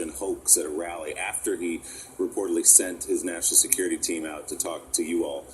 Trojan hoax at a rally after he reportedly sent his national security team out to talk to you all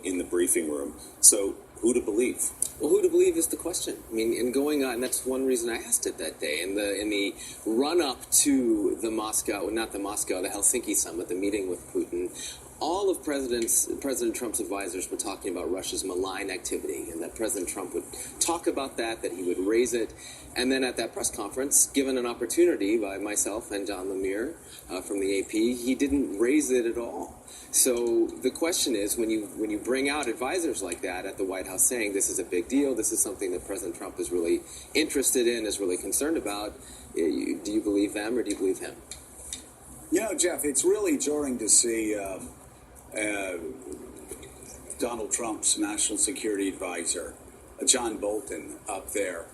in the briefing room. So who to believe? Well, who to believe is the question. I mean, in going on, and that's one reason I asked it that day. In the run-up to the Helsinki summit, the meeting with Putin, all of President Trump's advisors were talking about Russia's malign activity, and that President Trump would talk about that he would raise it. And then at that press conference, given an opportunity by myself and John Lemire from the AP, he didn't raise it at all. So the question is, when you bring out advisors like that at the White House saying this is a big deal, this is something that President Trump is really interested in, is really concerned about, do you believe them or do you believe him? You know, Jeff, it's really jarring to see Donald Trump's national security advisor, John Bolton, up there,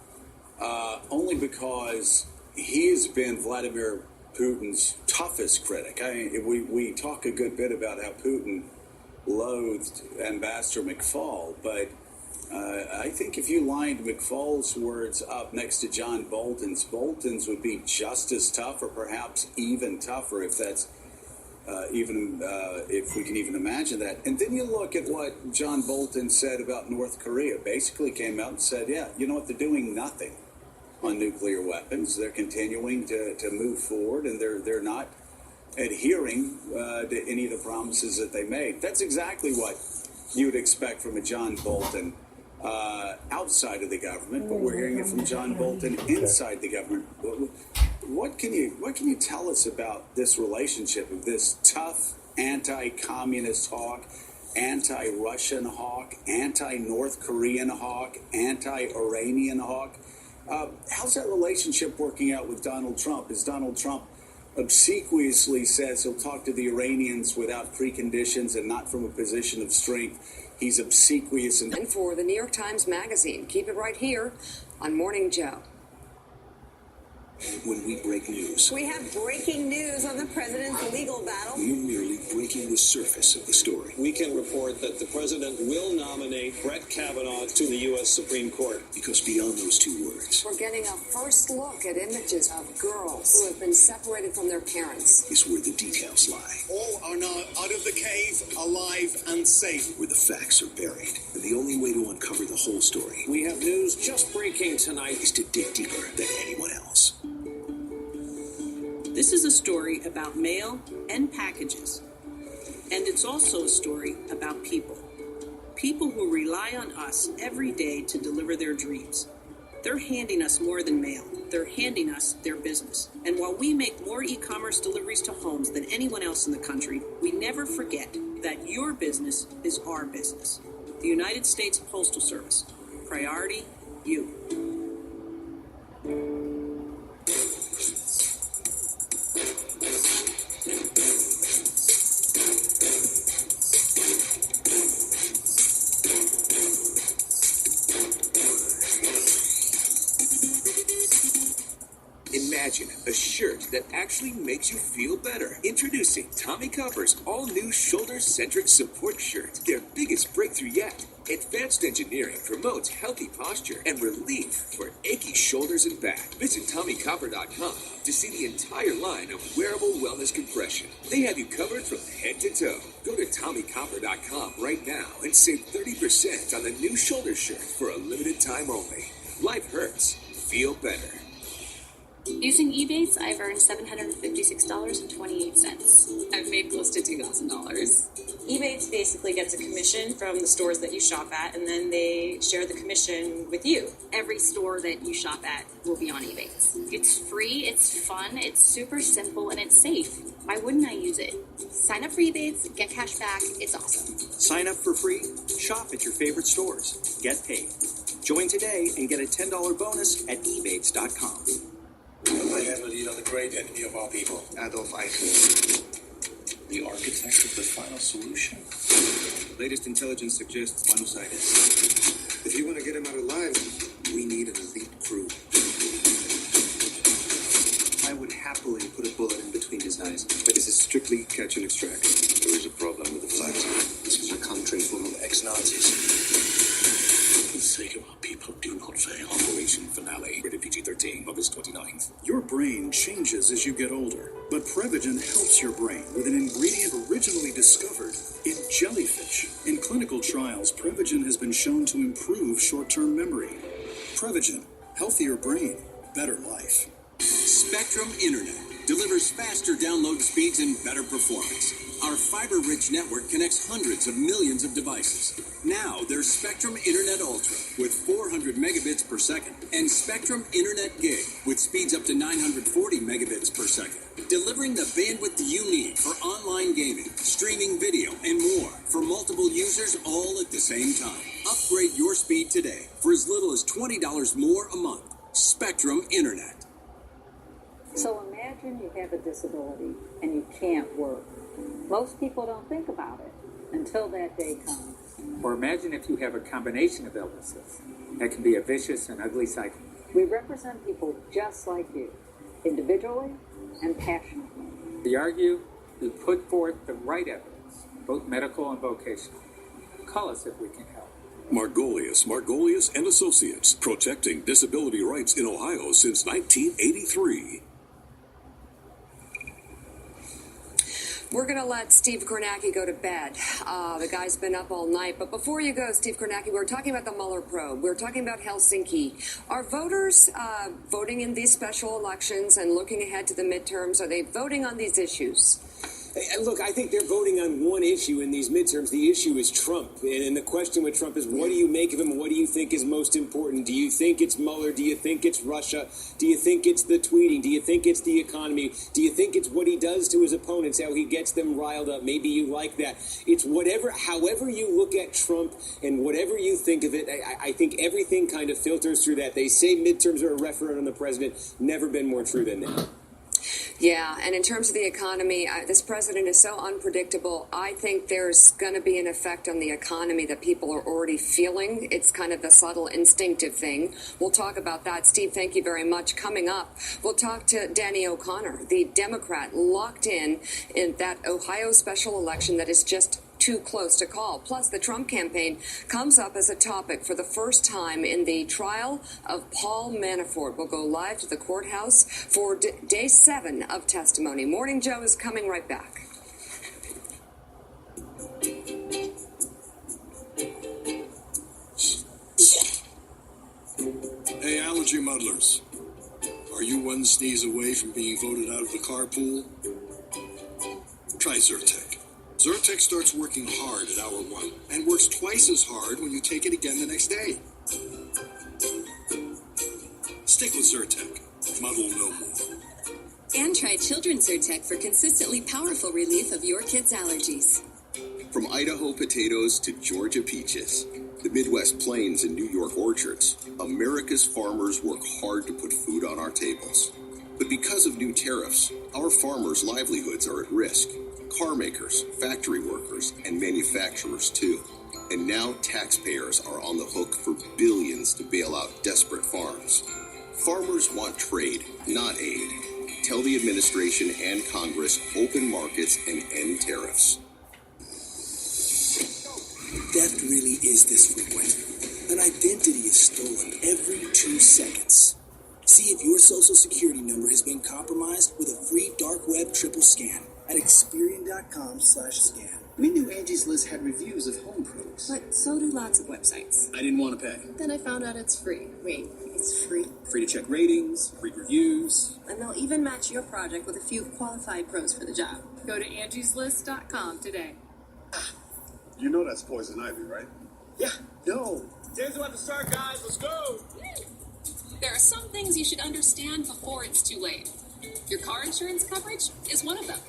only because he has been Vladimir Putin's toughest critic. We talk a good bit about how Putin loathed Ambassador McFaul, but I think if you lined McFaul's words up next to John Bolton's would be just as tough, or perhaps even tougher, if that's if we can even imagine that. And then you look at what John Bolton said about North Korea. Basically came out and said, yeah, you know what, they're doing nothing on nuclear weapons. They're continuing to move forward, and they're not adhering to any of the promises that they made. That's exactly what you would expect from a John Bolton outside of the government, but we're hearing it from John Bolton inside the government. What can you tell us about this relationship of this tough anti-communist hawk, anti-Russian hawk, anti-North Korean hawk, anti-Iranian hawk? How's that relationship working out with Donald Trump? As Donald Trump obsequiously says he'll talk to the Iranians without preconditions and not from a position of strength. He's obsequious. And for the New York Times Magazine, keep it right here on Morning Joe. When we break news, we have breaking news on the president's legal battle. We're merely breaking the surface of the story. We can report that the president will nominate Brett Kavanaugh to the U.S. Supreme Court. Because beyond those two words, we're getting a first look at images of girls who have been separated from their parents. Is where the details lie. All are now out of the cave, alive and safe. Where the facts are buried. And the only way to uncover the whole story, we have news just breaking tonight, is to dig deeper than anyone else. This is a story about mail and packages. And it's also a story about people. People who rely on us every day to deliver their dreams. They're handing us more than mail. They're handing us their business. And while we make more e-commerce deliveries to homes than anyone else in the country, we never forget that your business is our business. The United States Postal Service. Priority, you. Imagine a shirt that actually makes you feel better. Introducing Tommy Copper's all-new shoulder-centric support shirt. Their biggest breakthrough yet. Advanced engineering promotes healthy posture and relief for achy shoulders and back. Visit TommyCopper.com to see the entire line of wearable wellness compression. They have you covered from head to toe. Go to TommyCopper.com right now and save 30% on the new shoulder shirt for a limited time only. Life hurts. Feel better. Using Ebates, I've earned $756.28. I've made close to $2,000. Ebates basically gets a commission from the stores that you shop at, and then they share the commission with you. Every store that you shop at will be on Ebates. It's free, it's fun, it's super simple, and it's safe. Why wouldn't I use it? Sign up for Ebates, get cash back, it's awesome. Sign up for free, shop at your favorite stores, get paid. Join today and get a $10 bonus at ebates.com. I have the great enemy of our people, Adolf Eichmann, the architect of the final solution. Latest intelligence suggests Buenos Aires. If you want to get him out alive, we need an elite crew. I would happily put a bullet in between his eyes, but this is strictly catch and extract. There is a problem with the flag. This is a country full of ex-Nazis. For the sake of our people, do not fail. Operation Finale, rated PG-13, August 29th. Your brain changes as you get older. But Prevagen helps your brain with an ingredient originally discovered in jellyfish. In clinical trials, Prevagen has been shown to improve short-term memory. Prevagen, healthier brain, better life. Spectrum Internet delivers faster download speeds and better performance. Our fiber-rich network connects hundreds of millions of devices. Now there's Spectrum Internet Ultra with 400 megabits per second and Spectrum Internet Gig with speeds up to 940 megabits per second. Delivering the bandwidth you need for online gaming, streaming video, and more for multiple users all at the same time. Upgrade your speed today for as little as $20 more a month. Spectrum Internet. So imagine you have a disability and you can't work. Most people don't think about it until that day comes. Or imagine if you have a combination of illnesses. That can be a vicious and ugly cycle. We represent people just like you, individually and passionately. We argue, we put forth the right evidence, both medical and vocational. Call us if we can help. Margolius and Associates, protecting disability rights in Ohio since 1983. We're going to let Steve Kornacki go to bed. The guy's been up all night. But before you go, Steve Kornacki, we're talking about the Mueller probe. We're talking about Helsinki. Are voters voting in these special elections and looking ahead to the midterms? Are they voting on these issues? Look, I think they're voting on one issue in these midterms. The issue is Trump. And the question with Trump is, what do you make of him? What do you think is most important? Do you think it's Mueller? Do you think it's Russia? Do you think it's the tweeting? Do you think it's the economy? Do you think it's what he does to his opponents, how he gets them riled up? Maybe you like that. It's however you look at Trump and whatever you think of it, I think everything kind of filters through that. They say midterms are a referendum on the president. Never been more true than that. Yeah, and in terms of the economy, this president is so unpredictable. I think there's going to be an effect on the economy that people are already feeling. It's kind of the subtle instinctive thing. We'll talk about that. Steve, thank you very much. Coming up, we'll talk to Danny O'Connor, the Democrat locked in that Ohio special election that is just too close to call. Plus, the Trump campaign comes up as a topic for the first time in the trial of Paul Manafort. We'll go live to the courthouse for day 7 of testimony. Morning Joe is coming right back. Hey, allergy muddlers. Are you one sneeze away from being voted out of the carpool? Try Zyrtec. Zyrtec starts working hard at hour 1 and works twice as hard when you take it again the next day. Stick with Zyrtec. Muddle no more. And try Children's Zyrtec for consistently powerful relief of your kids' allergies. From Idaho potatoes to Georgia peaches, the Midwest plains and New York orchards, America's farmers work hard to put food on our tables. But because of new tariffs, our farmers' livelihoods are at risk. Car makers, factory workers, and manufacturers too. And now taxpayers are on the hook for billions to bail out desperate farms. Farmers want trade, not aid. Tell the administration and Congress open markets and end tariffs. Theft really is this frequent. An identity is stolen every 2 seconds. See if your social security number has been compromised with a free dark web triple scan at Experian.com/scan. We knew Angie's List had reviews of home pros. But so do lots of websites. I didn't want to pay. Then I found out it's free. Wait, it's free? Free to check ratings, read reviews. And they'll even match your project with a few qualified pros for the job. Go to angieslist.com today. You know that's poison ivy, right? Yeah, no. Days about to start, guys. Let's go. There are some things you should understand before it's too late. Your car insurance coverage is one of them.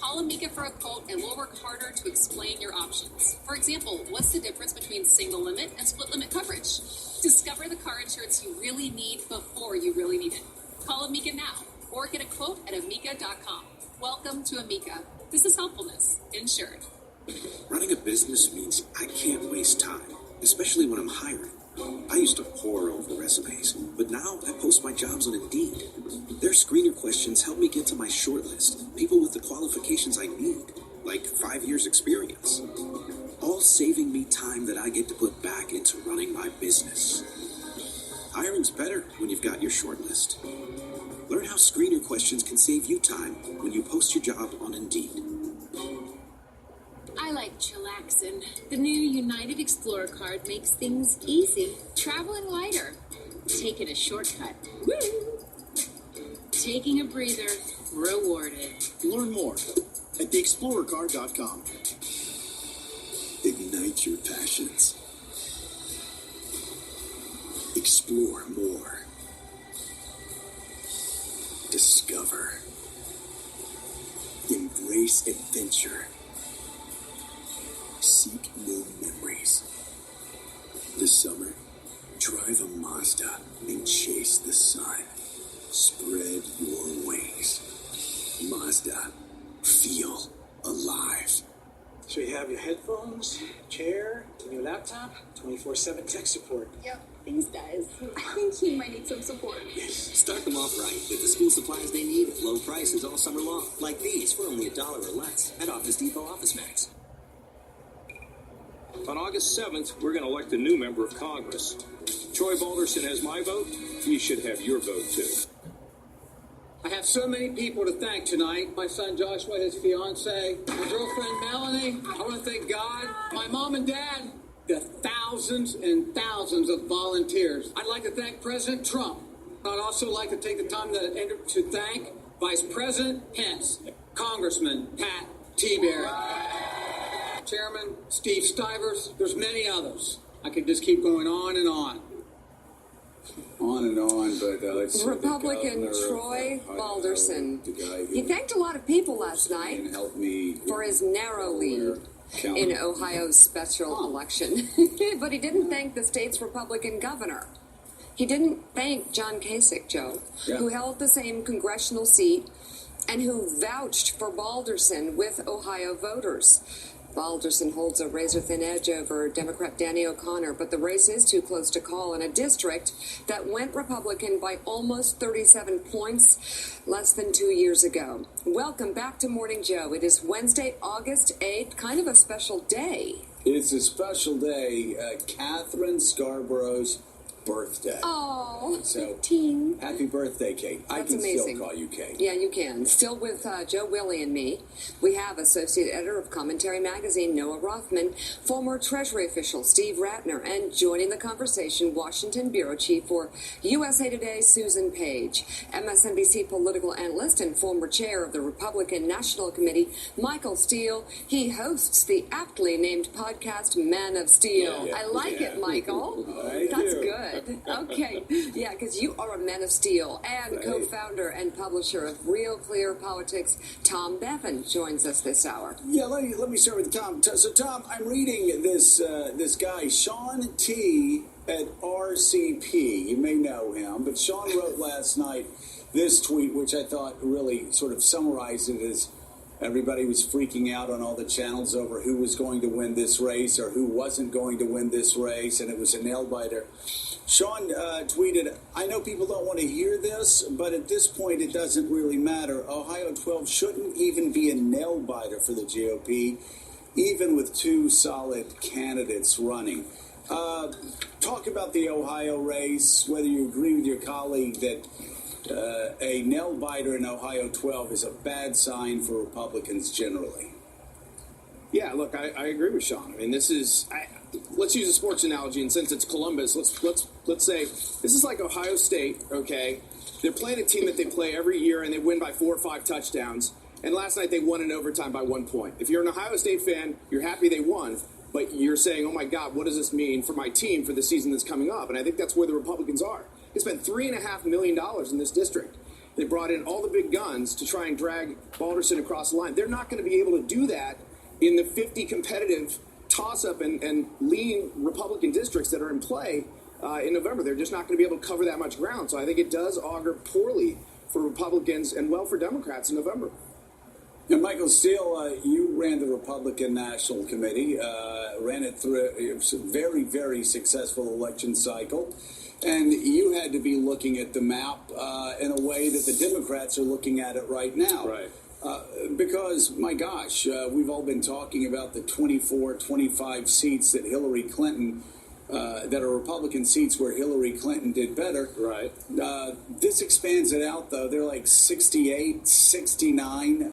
Call Amica for a quote and we'll work harder to explain your options. For example, what's the difference between single limit and split limit coverage? Discover the car insurance you really need before you really need it. Call Amica now or get a quote at amica.com. Welcome to Amica. This is helpfulness. Insured. Running a business means I can't waste time, especially when I'm hiring. I used to pore over resumes, but now I post my jobs on Indeed. Their screener questions help me get to my short list, people with the qualifications I need, like 5 years experience. All saving me time that I get to put back into running my business. Hiring's better when you've got your short list. Learn how screener questions can save you time when you post your job on Indeed. I like chillaxin'. The new United Explorer card makes things easy. Traveling lighter. Taking a shortcut. Woo! Taking a breather. Rewarded. Learn more at theexplorercard.com. Ignite your passions. Explore more. Discover. Embrace adventure. Seek new memories. This summer, drive a Mazda and chase the sun. Spread your wings. Mazda. Feel alive. So you have your headphones, chair, and your laptop, 24/7 tech support. Yep. Thanks, guys. I think he might need some support. Start them off right with the school supplies they need at low prices all summer long. Like these for only $1 or less at Office Depot Office Max. On August 7th, we're going to elect a new member of Congress. Troy Balderson has my vote. He should have your vote, too. I have so many people to thank tonight. My son Joshua, his fiance, my girlfriend Melanie. I want to thank God, my mom and dad, the thousands and thousands of volunteers. I'd like to thank President Trump. I'd also like to take the time to thank Vice President Pence, Congressman Pat Tiberi, Chairman Steve Stivers. There's many others. I could just keep going on and on. On and on, but let's see. Republican Troy Balderson. He thanked a lot of people last night for his narrow lead in Ohio's special election. But he didn't thank the state's Republican governor. He didn't thank John Kasich, Joe, who held the same congressional seat and who vouched for Balderson with Ohio voters. Balderson holds a razor-thin edge over Democrat Danny O'Connor, but the race is too close to call in a district that went Republican by almost 37 points less than 2 years ago. Welcome back to Morning Joe. It is Wednesday, August 8th, kind of a special day. It's a special day, Catherine Scarborough's birthday. Oh, so teen. Happy birthday, Kate. I That's can amazing. still call you Kate. Yeah, you can. Still with Joe Willie and me. We have Associate Editor of Commentary Magazine, Noah Rothman, former Treasury official Steve Ratner, and joining the conversation, Washington Bureau Chief for USA Today, Susan Page, MSNBC political analyst and former chair of the Republican National Committee, Michael Steele. He hosts the aptly named podcast Men of Steel. I like it, Michael. That's good. Okay. Yeah, because you are a Man of Steel and co-founder and publisher of Real Clear Politics. Tom Bevan joins us this hour. Yeah, let me start with Tom. So, Tom, I'm reading this guy, Sean T. at RCP. You may know him, but Sean wrote last night this tweet, which I thought really sort of summarized it as everybody was freaking out on all the channels over who was going to win this race or who wasn't going to win this race, and it was a nail-biter. Sean tweeted, I know people don't want to hear this, but at this point it doesn't really matter. Ohio 12 shouldn't even be a nail-biter for the GOP, even with two solid candidates running. Talk about the Ohio race, whether you agree with your colleague that a nail-biter in Ohio 12 is a bad sign for Republicans generally. Yeah, look, I agree with Sean. I mean, this is... let's use a sports analogy, and since it's Columbus, let's say this is like Ohio State, okay? They're playing a team that they play every year, and they win by 4 or 5 touchdowns. And last night they won in overtime by 1 point. If you're an Ohio State fan, you're happy they won, but you're saying, oh my God, what does this mean for my team for the season that's coming up? And I think that's where the Republicans are. They spent $3.5 million in this district. They brought in all the big guns to try and drag Balderson across the line. They're not going to be able to do that in the 50 competitive toss-up and lean Republican districts that are in play in November. They're just not going to be able to cover that much ground. So I think it does augur poorly for Republicans and well for Democrats in November. And Michael Steele, you ran the Republican National Committee, ran it through a very, very successful election cycle. And you had to be looking at the map in a way that the Democrats are looking at it right now. Right. Because, my gosh, we've all been talking about the 24, 25 seats that Hillary Clinton that are Republican seats where Hillary Clinton did better. Right. This expands it out, though. They're like 68, 69.